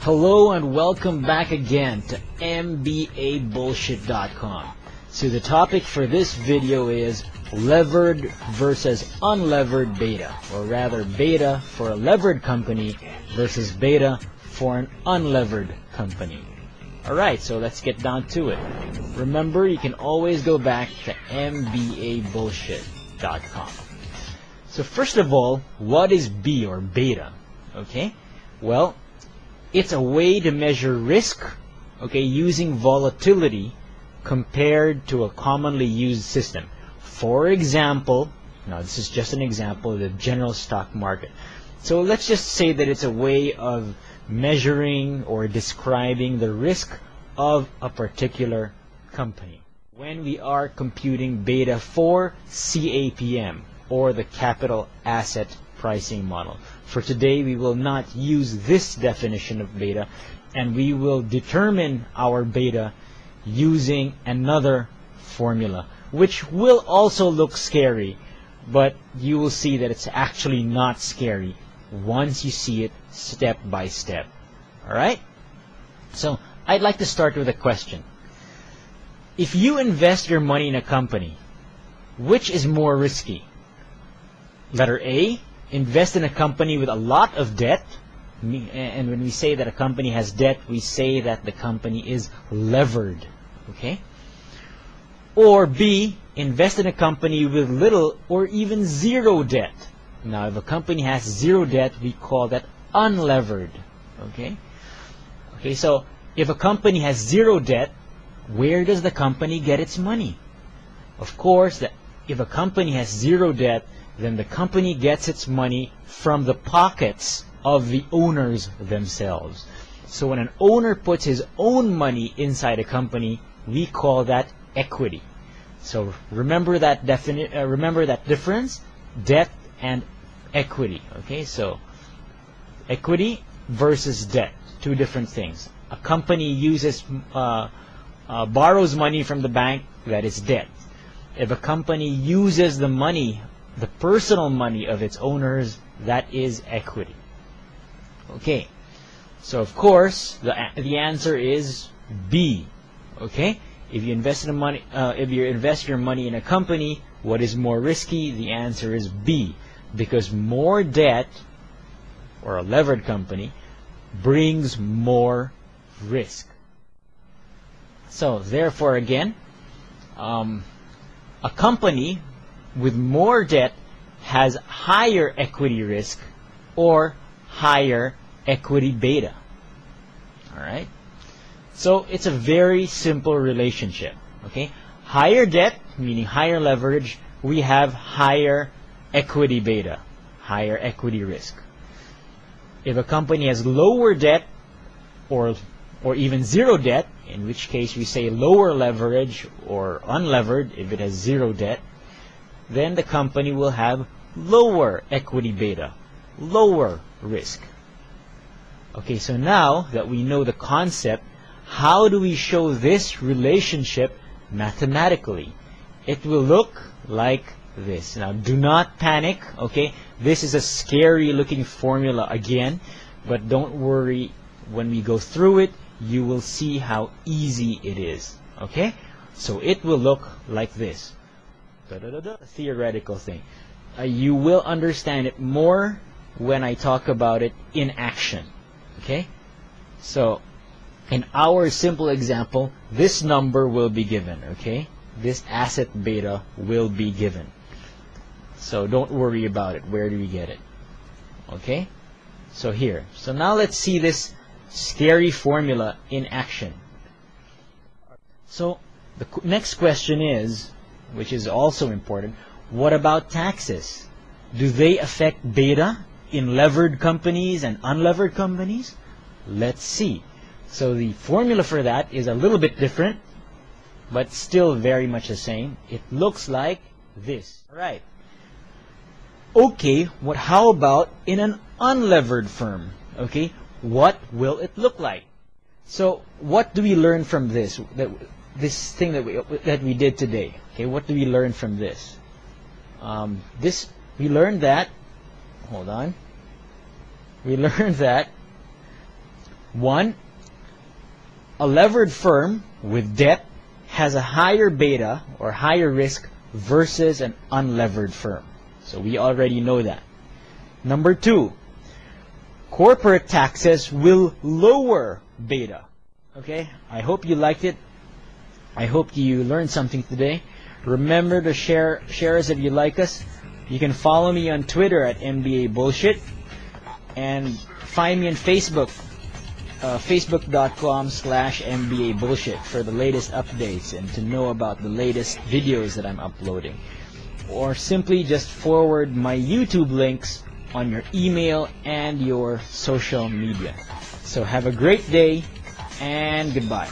Hello and welcome back again to MBAbullshit.com. So the topic for this video is levered versus unlevered beta, or rather beta for a levered company versus beta for an unlevered company. Alright, so let's get down to it. Remember, you can always go back to MBAbullshit.com. So first of all, what is B or beta? Okay, well, it's a way to measure risk, okay, using volatility compared to a commonly used system. For example, now this is just an example of the general stock market. So let's just say that it's a way of measuring or describing the risk of a particular company. When we are computing beta for CAPM, or the capital asset pricing model. For today, we will not use this definition of beta, and we will determine our beta using another formula, which will also look scary, but you will see that it's actually not scary once you see it step by step. Alright? So, I'd like to start with a question. If you invest your money in a company, which is more risky? Letter A, invest in a company with a lot of debt, and when we say that a company has debt, we say that the company is levered, okay? Or B, invest in a company with little or even zero debt. Now, if a company has zero debt, we call that unlevered, okay? Okay, so if a company has zero debt, where does the company get its money? Of course, if a company has zero debt, then the company gets its money from the pockets of the owners themselves. So when an owner puts his own money inside a company, we call that equity. So remember that difference, debt and equity. Okay, so equity versus debt, two different things. A company borrows money from the bank, that is debt. If a company uses the money, the personal money of its owners, that is equity. Okay, so of course the answer is B. Okay, if you invest your money in a company, what is more risky? The answer is B, because more debt, or a levered company, brings more risk. So therefore, again, a company with more debt has higher equity risk or higher equity beta. Alright? So it's a very simple relationship. Okay? Higher debt, meaning higher leverage, we have higher equity beta, higher equity risk. If a company has lower debt or even zero debt, in which case we say lower leverage or unlevered if it has zero debt, then the company will have lower equity beta, lower risk. Okay, so now that we know the concept, how do we show this relationship mathematically? It will look like this. Now, do not panic, okay? This is a scary looking formula again, but don't worry. When we go through it, you will see how easy it is, okay? So it will look like this. A theoretical thing. You will understand it more when I talk about it in action. Okay? So, in our simple example, this number will be given. Okay? This asset beta will be given. So, don't worry about it. Where do we get it? Okay? So, here. So, now let's see this scary formula in action. So, the next question is, which is also important, what about taxes? Do they affect beta in levered companies and unlevered companies? Let's see. So the formula for that is a little bit different, but still very much the same. It looks like this. Alright. Okay, how about in an unlevered firm? Okay, what will it look like? So what do we learn from this? This thing that we did today. Okay, what do we learn from this? We learned that. Hold on. We learned that One, a levered firm with debt has a higher beta or higher risk versus an unlevered firm. So we already know that. Number two, corporate taxes will lower beta. Okay, I hope you liked it. I hope you learned something today. Remember to share us if you like us. You can follow me on Twitter at MBA Bullshit, and find me on Facebook, facebook.com/MBA Bullshit for the latest updates and to know about the latest videos that I'm uploading. Or simply just forward my YouTube links on your email and your social media. So have a great day and goodbye.